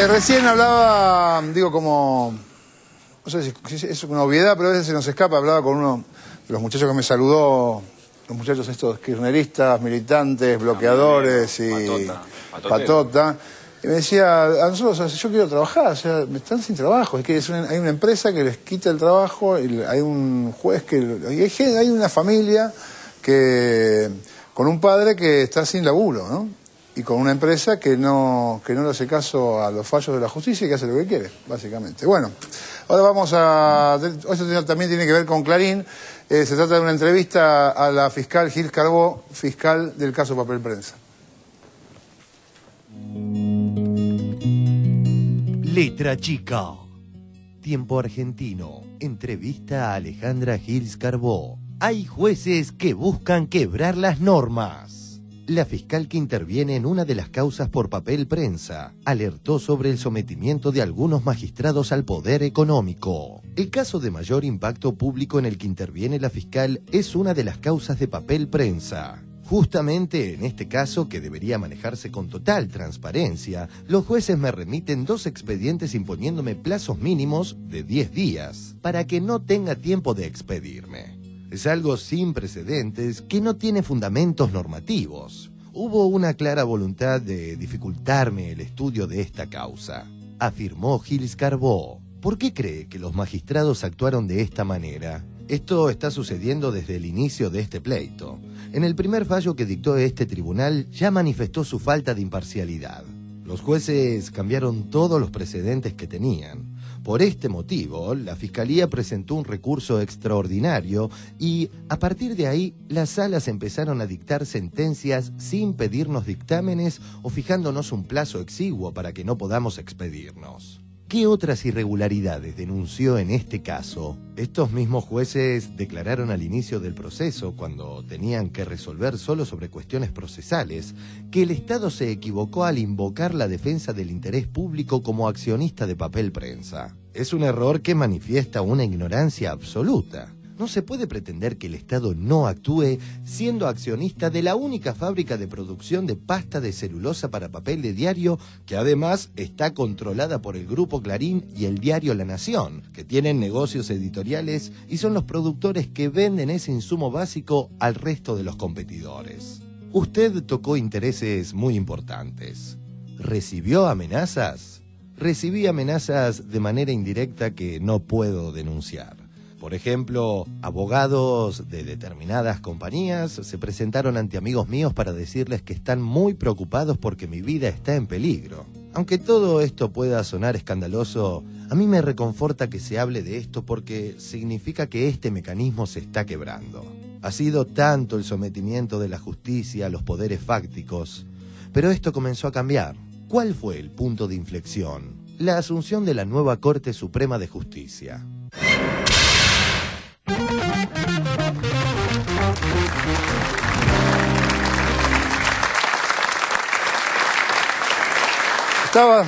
Recién hablaba, digo, como... No sé si es una obviedad, pero a veces se nos escapa. Hablaba con uno de los muchachos que me saludó, los muchachos estos kirchneristas, militantes, bloqueadores y... Patota. Y me decía, a nosotros, o sea, yo quiero trabajar, o sea, están sin trabajo. Es que hay una empresa que les quita el trabajo, y hay un juez que... hay una familia que... con un padre que está sin laburo, ¿no? Y con una empresa que no le hace caso a los fallos de la justicia y que hace lo que quiere, básicamente. Bueno, ahora vamos a... Esto también tiene que ver con Clarín. Se trata de una entrevista a la fiscal Gil Carbó, fiscal del caso Papel Prensa. Letra chica. Tiempo argentino. Entrevista a Alejandra Gil Carbó. Hay jueces que buscan quebrar las normas. La fiscal que interviene en una de las causas por Papel Prensa alertó sobre el sometimiento de algunos magistrados al poder económico. El caso de mayor impacto público en el que interviene la fiscal es una de las causas de Papel Prensa. Justamente en este caso, que debería manejarse con total transparencia, los jueces me remiten 2 expedientes imponiéndome plazos mínimos de 10 días para que no tenga tiempo de expedirme. Es algo sin precedentes que no tiene fundamentos normativos. Hubo una clara voluntad de dificultarme el estudio de esta causa, afirmó Gil Carbó. ¿Por qué cree que los magistrados actuaron de esta manera? Esto está sucediendo desde el inicio de este pleito. En el primer fallo que dictó este tribunal ya manifestó su falta de imparcialidad. Los jueces cambiaron todos los precedentes que tenían. Por este motivo, la Fiscalía presentó un recurso extraordinario y, a partir de ahí, las salas empezaron a dictar sentencias sin pedirnos dictámenes o fijándonos un plazo exiguo para que no podamos expedirnos. ¿Qué otras irregularidades denunció en este caso? Estos mismos jueces declararon al inicio del proceso, cuando tenían que resolver solo sobre cuestiones procesales, que el Estado se equivocó al invocar la defensa del interés público como accionista de Papel Prensa. Es un error que manifiesta una ignorancia absoluta. No se puede pretender que el Estado no actúe siendo accionista de la única fábrica de producción de pasta de celulosa para papel de diario, que además está controlada por el Grupo Clarín y el diario La Nación, que tienen negocios editoriales y son los productores que venden ese insumo básico al resto de los competidores. Usted tocó intereses muy importantes. ¿Recibió amenazas? Recibí amenazas de manera indirecta que no puedo denunciar. Por ejemplo, abogados de determinadas compañías se presentaron ante amigos míos para decirles que están muy preocupados porque mi vida está en peligro. Aunque todo esto pueda sonar escandaloso, a mí me reconforta que se hable de esto porque significa que este mecanismo se está quebrando. Ha sido tanto el sometimiento de la justicia a los poderes fácticos, pero esto comenzó a cambiar. ¿Cuál fue el punto de inflexión? La asunción de la nueva Corte Suprema de Justicia. ¿Estabas,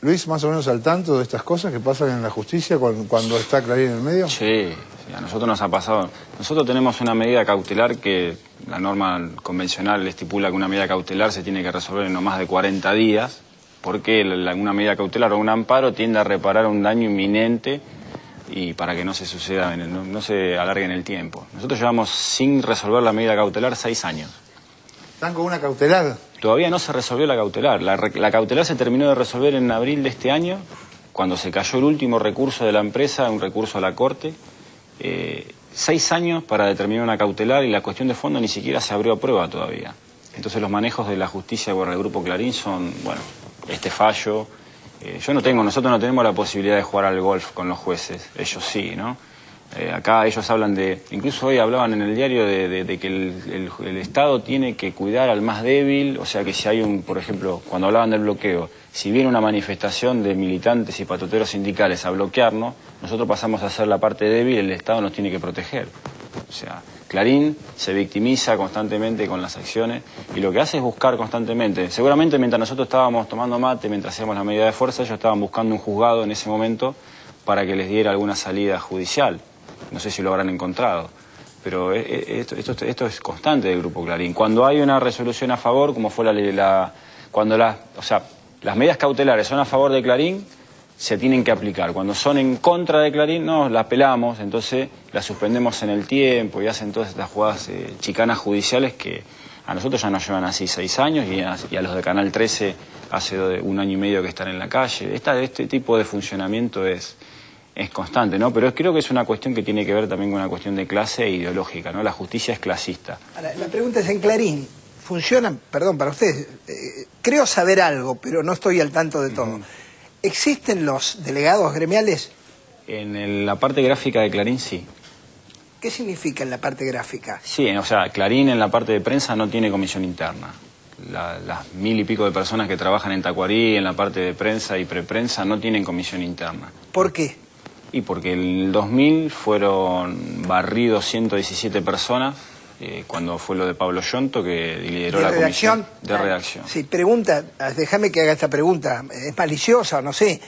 Luis, más o menos al tanto de estas cosas que pasan en la justicia cuando está Clarín en el medio? Sí, a nosotros nos ha pasado. Nosotros tenemos una medida cautelar que la norma convencional estipula que una medida cautelar se tiene que resolver en no más de 40 días, porque una medida cautelar o un amparo tiende a reparar un daño inminente y para que no se suceda, no se alargue en el tiempo. Nosotros llevamos sin resolver la medida cautelar 6 años. ¿Están con una cautelar? Todavía no se resolvió la cautelar. La cautelar se terminó de resolver en abril de este año, cuando se cayó el último recurso de la empresa, un recurso a la Corte. 6 años para determinar una cautelar y la cuestión de fondo ni siquiera se abrió a prueba todavía. Entonces los manejos de la justicia por el Grupo Clarín son, bueno, este fallo. Nosotros no tenemos la posibilidad de jugar al golf con los jueces, ellos sí, ¿no? Acá ellos hablan incluso hoy hablaban en el diario de que el Estado tiene que cuidar al más débil, o sea que si hay por ejemplo, cuando hablaban del bloqueo, si viene una manifestación de militantes y patoteros sindicales a bloquearnos, nosotros pasamos a ser la parte débil, el Estado nos tiene que proteger. O sea, Clarín se victimiza constantemente con las acciones y lo que hace es buscar constantemente. Seguramente mientras nosotros estábamos tomando mate, mientras hacíamos la medida de fuerza, ellos estaban buscando un juzgado en ese momento para que les diera alguna salida judicial. No sé si lo habrán encontrado, pero esto es constante del Grupo Clarín. Cuando hay una resolución a favor, como fue las medidas cautelares son a favor de Clarín, se tienen que aplicar. Cuando son en contra de Clarín, no, la apelamos, entonces la suspendemos en el tiempo y hacen todas estas jugadas chicanas judiciales que a nosotros ya nos llevan así 6 años y a los de Canal 13 hace 1 año y medio que están en la calle. Este tipo de funcionamiento es constante, ¿no? Pero creo que es una cuestión que tiene que ver también con una cuestión de clase e ideológica, ¿no? La justicia es clasista. Ahora, la pregunta es, en Clarín, ¿funcionan? Perdón, para ustedes, creo saber algo, pero no estoy al tanto de todo. ¿Existen los delegados gremiales? En la parte gráfica de Clarín, sí. ¿Qué significa en la parte gráfica? Sí, o sea, Clarín en la parte de prensa no tiene comisión interna. Las 1000 y pico de personas que trabajan en Tacuarí, en la parte de prensa y preprensa, no tienen comisión interna. ¿Por qué? Y porque en el 2000 fueron barridos 117 personas, cuando fue lo de Pablo Yonto, que lideró la comisión de redacción. Sí, pregunta, déjame que haga esta pregunta, es maliciosa o no sé.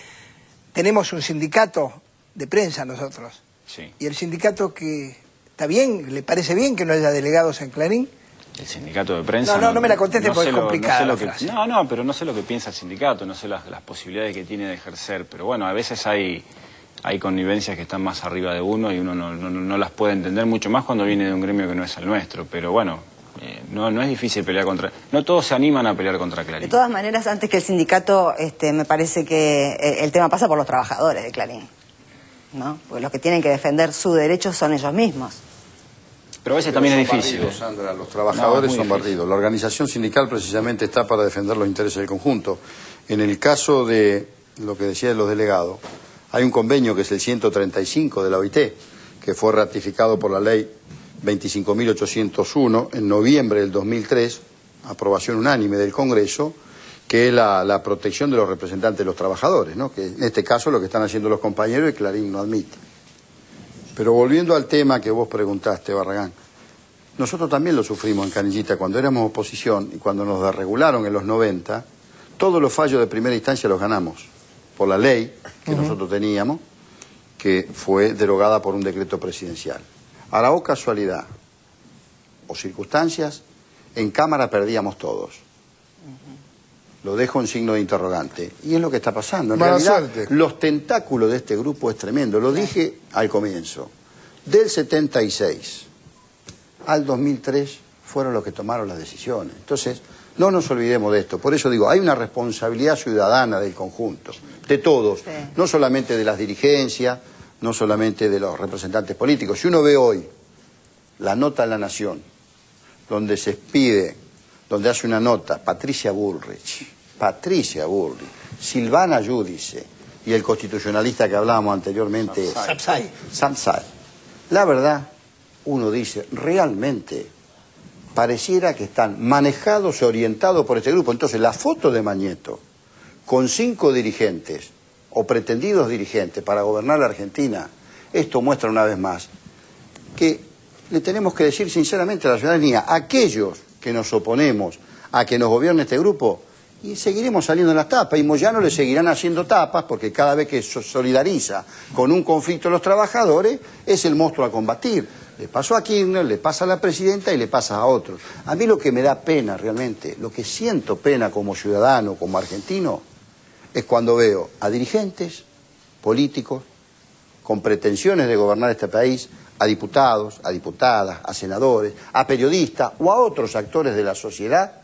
Tenemos un sindicato de prensa nosotros. Sí. ¿Y el sindicato que está bien? ¿Le parece bien que no haya delegados en Clarín? El sindicato de prensa... No me la conteste porque es complicada la frase. Pero no sé lo que piensa el sindicato, no sé las posibilidades que tiene de ejercer, pero bueno, a veces hay connivencias que están más arriba de uno y uno no las puede entender, mucho más cuando viene de un gremio que no es el nuestro, pero bueno, no es difícil pelear contra... No todos se animan a pelear contra Clarín. De todas maneras, antes que el sindicato, me parece que el tema pasa por los trabajadores de Clarín, ¿no? Porque los que tienen que defender sus derechos son ellos mismos. Pero a veces también es difícil. Barridos, Sandra, los trabajadores son barridos. La organización sindical precisamente está para defender los intereses del conjunto. En el caso de lo que decía de los delegados, hay un convenio que es el 135 de la OIT, que fue ratificado por la ley 25.801 en noviembre del 2003, aprobación unánime del Congreso, que es la protección de los representantes de los trabajadores, ¿no? Que en este caso lo que están haciendo los compañeros y Clarín no admite. Pero volviendo al tema que vos preguntaste, Barragán, nosotros también lo sufrimos en Canillita cuando éramos oposición y cuando nos desregularon en los 90, todos los fallos de primera instancia los ganamos por la ley que nosotros teníamos, que fue derogada por un decreto presidencial. Ahora, o casualidad o circunstancias, en Cámara perdíamos todos. Lo dejo en signo de interrogante. Y es lo que está pasando. En realidad, los tentáculos de este grupo es tremendo. Lo dije al comienzo. Del 76 al 2003 fueron los que tomaron las decisiones. Entonces, no nos olvidemos de esto. Por eso digo, hay una responsabilidad ciudadana del conjunto, de todos. Sí. No solamente de las dirigencias, no solamente de los representantes políticos. Si uno ve hoy la nota en La Nación, donde se pide, donde hace una nota Patricia Bullrich, Silvana Giudice y el constitucionalista que hablábamos anteriormente, Samsay. La verdad, uno dice, realmente pareciera que están manejados y orientados por este grupo. Entonces, la foto de Mañeto con 5 dirigentes o pretendidos dirigentes para gobernar la Argentina, esto muestra una vez más que le tenemos que decir sinceramente a la ciudadanía, aquellos que nos oponemos a que nos gobierne este grupo, y seguiremos saliendo en las tapas, y Moyano le seguirán haciendo tapas, porque cada vez que se solidariza con un conflicto de los trabajadores, es el monstruo a combatir. Le pasó a Kirchner, le pasa a la presidenta y le pasa a otros. A mí lo que me da pena realmente, lo que siento pena como ciudadano, como argentino, es cuando veo a dirigentes políticos con pretensiones de gobernar este país, a diputados, a diputadas, a senadores, a periodistas o a otros actores de la sociedad,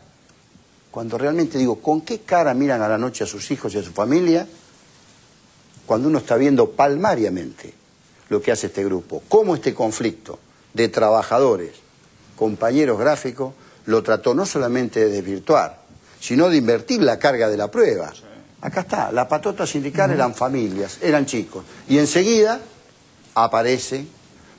cuando realmente digo, ¿con qué cara miran a la noche a sus hijos y a su familia cuando uno está viendo palmariamente lo que hace este grupo? Cómo este conflicto de trabajadores, compañeros gráficos, lo trató no solamente de desvirtuar, sino de invertir la carga de la prueba. Acá está, la patota sindical eran familias, eran chicos, y enseguida aparece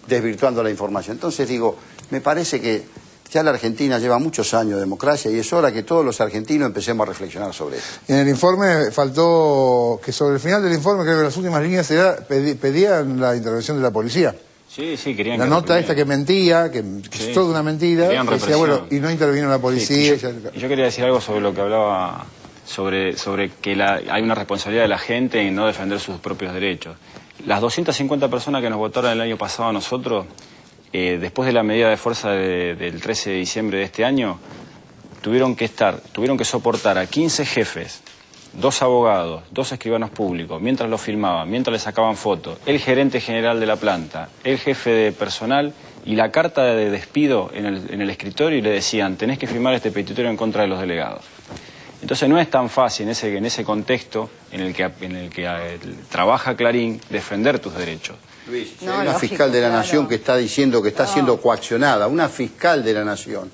desvirtuando la información. Entonces digo, me parece que ya la Argentina lleva muchos años de democracia y es hora que todos los argentinos empecemos a reflexionar sobre esto. En el informe faltó que sobre el final del informe, creo que las últimas líneas pedían la intervención de la policía. Sí, querían la nota esta que mentía, que es toda una mentira, decía, bueno, y no intervino la policía. Sí, yo quería decir algo sobre lo que hablaba, sobre que hay una responsabilidad de la gente en no defender sus propios derechos. Las 250 personas que nos votaron el año pasado a nosotros, después de la medida de fuerza del 13 de diciembre de este año, tuvieron que soportar a 15 jefes 2 abogados, 2 escribanos públicos, mientras lo filmaban, mientras le sacaban fotos, el gerente general de la planta, el jefe de personal y la carta de despido en el escritorio, y le decían, tenés que firmar este petitorio en contra de los delegados. Entonces no es tan fácil en ese contexto en el que trabaja Clarín defender tus derechos. Luis, No, hay una lógico, fiscal de la claro. Nación que está diciendo que está siendo coaccionada, una fiscal de la Nación.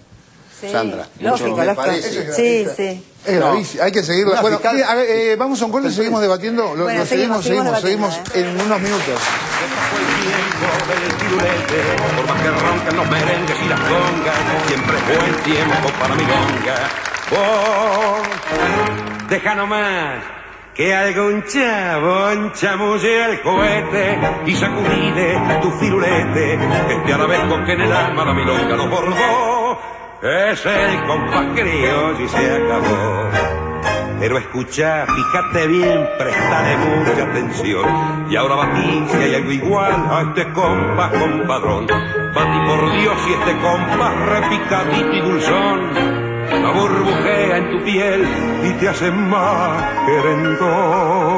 Sí, Sandra, lógico, me lógico. parece. Sí, sí. Es gravísimo, hay que seguirlo. Una Bueno, fiscal- mira, a ver, vamos a un corte y seguimos debatiendo. Bueno, seguimos Seguimos debatiendo, en unos minutos. Fue el tiempo del pirulete, por más que roncan los merengues y las congas, siempre es buen tiempo para milonga. Vos, deja nomás que algún chabón chamulle el cohete y sacudile tu firulete, que este arabesco que en el alma la milonga lo bordó, es el compás criollo y se acabó. Pero escucha, fíjate bien, prestale mucha atención. Y ahora batí si hay algo igual a este compás compadrón. Batí por Dios si este compás repicadito y dulzón la burbujea en tu piel y te hace más querendón.